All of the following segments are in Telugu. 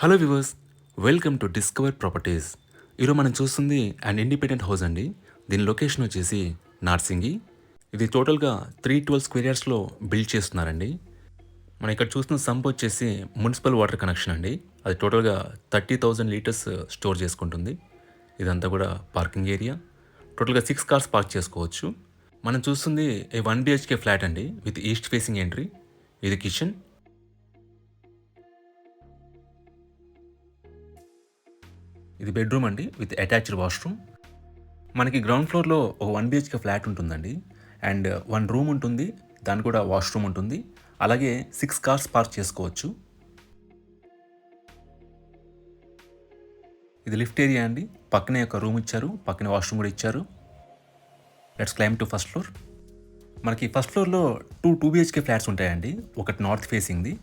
Hello viewers, welcome to discover properties. ఈరోజు మనం చూస్తుంది అండ్ ఇండిపెండెంట్ హౌస్ అండి. దీని లొకేషన్ వచ్చేసి నార్సింగి. ఇది టోటల్గా 312 స్క్వేర్ యార్డ్స్లో బిల్డ్ చేస్తున్నారండి. మనం ఇక్కడ చూస్తున్న సంప్ వచ్చేసి మున్సిపల్ వాటర్ కనెక్షన్ అండి. అది టోటల్గా 30,000 లీటర్స్ స్టోర్ చేసుకుంటుంది. ఇదంతా కూడా పార్కింగ్ ఏరియా. టోటల్గా 6 కార్స్ పార్క్ చేసుకోవచ్చు. మనం చూస్తుంది 1 BHK ఫ్లాట్ అండి విత్ ఈస్ట్ ఫేసింగ్ ఎంట్రీ. ఇది కిచెన్. ఇది బెడ్రూమ్ అండి విత్ అటాచ్డ్ వాష్రూమ్. మనకి గ్రౌండ్ ఫ్లోర్లో ఒక 1 BHK ఫ్లాట్ ఉంటుందండి. అండ్ 1 రూమ్ ఉంటుంది, దాని కూడా వాష్రూమ్ ఉంటుంది. అలాగే 6 కార్స్ పార్క్ చేసుకోవచ్చు. ఇది లిఫ్ట్ ఏరియా అండి. పక్కనే ఒక రూమ్ ఇచ్చారు, పక్కనే వాష్రూమ్ కూడా ఇచ్చారు. Let's claim to first floor. మనకి ఫస్ట్ ఫ్లోర్లో 2 BHK ఫ్లాట్స్ ఉంటాయండి. ఒకటి నార్త్ ఫేసింగ్ది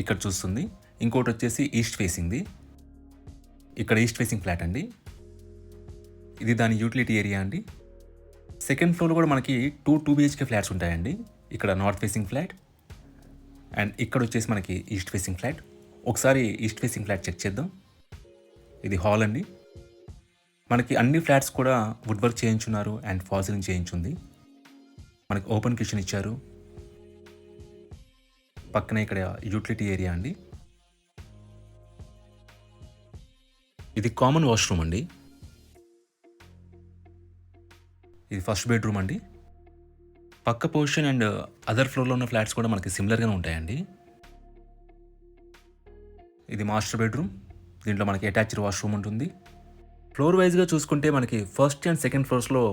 ఇక్కడ చూస్తుంది, ఇంకోటి వచ్చేసి ఈస్ట్ ఫేసింగ్ది. ఇక్కడ ఈస్ట్ ఫేసింగ్ ఫ్లాట్ అండి. ఇది దాని యూటిలిటీ ఏరియా అండి. సెకండ్ ఫ్లోర్లో కూడా మనకి 2 BHK ఫ్లాట్స్ ఉంటాయండి. ఇక్కడ నార్త్ ఫేసింగ్ ఫ్లాట్ అండ్ ఇక్కడ వచ్చేసి మనకి ఈస్ట్ ఫేసింగ్ ఫ్లాట్. ఒకసారి ఈస్ట్ ఫేసింగ్ ఫ్లాట్ చెక్ చేద్దాం. ఇది హాల్ అండి. మనకి అన్ని ఫ్లాట్స్ కూడా వుడ్ వర్క్ చేయించున్నారు అండ్ ఫాల్ సీలింగ్ చేయించుంది. మనకి ఓపెన్ కిచెన్ ఇచ్చారు. పక్కనే ఇక్కడ యూటిలిటీ ఏరియా అండి. ఇది కామన్ వాష్రూమ్ అండి. ఇది ఫస్ట్ బెడ్రూమ్ అండి. పక్క పొజిషన్ అండ్ అదర్ ఫ్లోర్లో ఉన్న ఫ్లాట్స్ కూడా మనకి సిమిలర్గానే ఉంటాయండి. ఇది మాస్టర్ బెడ్రూమ్. దీంట్లో మనకి అటాచ్డ్ వాష్రూమ్ ఉంటుంది. ఫ్లోర్ వైజ్గా చూసుకుంటే మనకి ఫస్ట్ అండ్ సెకండ్ ఫ్లోర్స్లో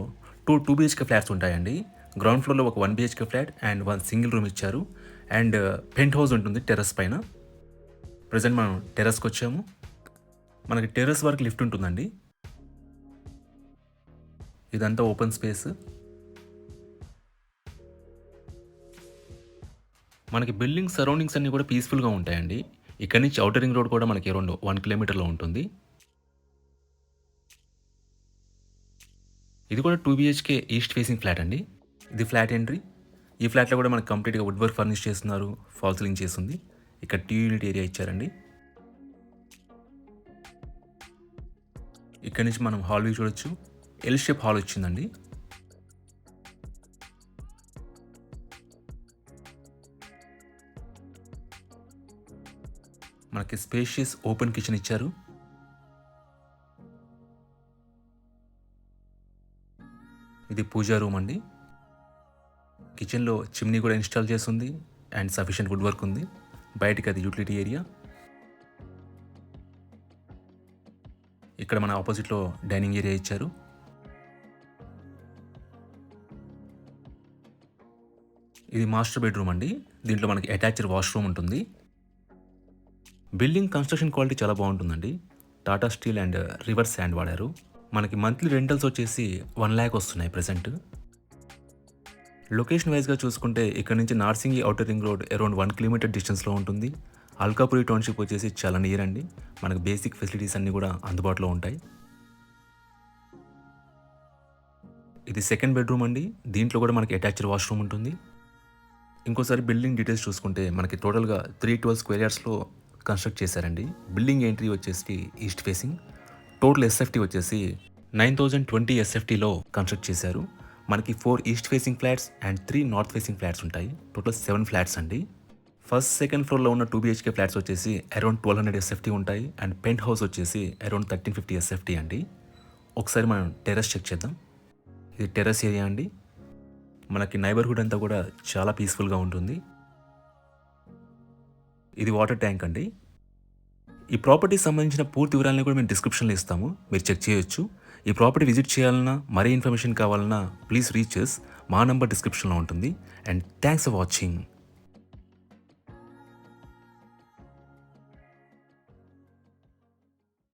2 BHK ఫ్లాట్స్ ఉంటాయండి. గ్రౌండ్ ఫ్లోర్లో ఒక 1 BHK flat and 1 single room ఇచ్చారు. అండ్ పెంట్ హౌస్ ఉంటుంది టెర్రస్ పైన. ప్రజెంట్ మనం టెర్రస్కి వచ్చాము. మనకి టెర్రస్ వరకు లిఫ్ట్ ఉంటుందండి. ఇదంతా ఓపెన్ స్పేస్. మనకి బిల్డింగ్ సరౌండింగ్స్ అన్నీ కూడా పీస్ఫుల్గా ఉంటాయండి. ఇక్కడ నుంచి ఔటర్ రింగ్ రోడ్ కూడా మనకి అరౌండ్ 1 కిలోమీటర్లో ఉంటుంది. ఇది కూడా 2 BHK ఈస్ట్ ఫేసింగ్ ఫ్లాట్ అండి. ఇది ఫ్లాట్ ఎంట్రీ. ఈ ఫ్లాట్లో కూడా మనకి కంప్లీట్గా వుడ్ వర్క్ ఫర్నిష్ చేస్తున్నారు, ఫాల్ సీలింగ్ చేస్తుంది. ఇక్కడ 2 యూనిట్ ఏరియా ఇచ్చారండి. ఇక్కడ నుంచి మనం హాల్ వ్యూ చూడొచ్చు. ఎల్ షేప్ హాల్ వచ్చిందండి. మనకి స్పేషియస్ ఓపెన్ కిచెన్ ఇచ్చారు. ఇది పూజా రూమ్ అండి. కిచెన్లో చిమ్నీ కూడా ఇన్స్టాల్ చేస్తుంది అండ్ సఫిషియెంట్ వుడ్ వర్క్ ఉంది. బయటికి అది యూటిలిటీ ఏరియా. ఇక్కడ మన ఆపోజిట్లో డైనింగ్ ఏరియా ఇచ్చారు. ఇది మాస్టర్ బెడ్రూమ్ అండి. దీంట్లో మనకి అటాచ్డ్ వాష్రూమ్ ఉంటుంది. బిల్డింగ్ కన్స్ట్రక్షన్ క్వాలిటీ చాలా బాగుంటుందండి. Tata steel and river sand వాడారు. మనకి మంత్లీ రెంటల్స్ వచ్చేసి 1 lakh వస్తున్నాయి ప్రెసెంట్. లొకేషన్ వైజ్గా చూసుకుంటే ఇక్కడ నుంచి Narsingi outer ring road around 1 kilometer డిస్టెన్స్లో ఉంటుంది. అల్కాపురి టౌన్షిప్ వచ్చేసి చాలా నియర్ అండి. మనకు బేసిక్ ఫెసిలిటీస్ అన్నీ కూడా అందుబాటులో ఉంటాయి. ఇది సెకండ్ బెడ్రూమ్ అండి. దీంట్లో కూడా మనకి అటాచ్డ్ వాష్రూమ్ ఉంటుంది. ఇంకోసారి బిల్డింగ్ డీటెయిల్స్ చూసుకుంటే మనకి టోటల్గా 312 స్క్వేర్ యార్డ్స్లో కన్స్ట్రక్ట్ చేశారండి. బిల్డింగ్ ఎంట్రీ వచ్చేసి ఈస్ట్ ఫేసింగ్. టోటల్ SFT వచ్చేసి 9020 SFTలో కన్స్ట్రక్ట్ చేశారు. మనకి 4 east facing flats and 3 north facing flats ఉంటాయి. టోటల్ 7 ఫ్లాట్స్ అండి. ఫస్ట్ సెకండ్ ఫ్లోర్లో ఉన్న 2 BHK ఫ్లాట్స్ వచ్చేసి అరౌండ్ 1200 SFT ఉంటాయి అండ్ పెంట్ హౌస్ వచ్చేసి అరౌండ్ 1350 SFT అండి. ఒకసారి మనం టెర్రస్ చెక్ చేద్దాం. ఇది టెర్రస్ ఏరియా అండి. మనకి నైబర్హుడ్ అంతా కూడా చాలా పీస్ఫుల్గా ఉంటుంది. ఇది వాటర్ ట్యాంక్ అండి. ఈ ప్రాపర్టీకి సంబంధించిన పూర్తి వివరాలను కూడా మేము డిస్క్రిప్షన్లో ఇస్తాము, మీరు చెక్ చేయొచ్చు. ఈ ప్రాపర్టీ విజిట్ చేయాలన్నా, మరీ ఇన్ఫర్మేషన్ కావాలన్నా ప్లీజ్ రీచ్ us. మా నంబర్ డిస్క్రిప్షన్లో ఉంటుంది. And thanks for watching.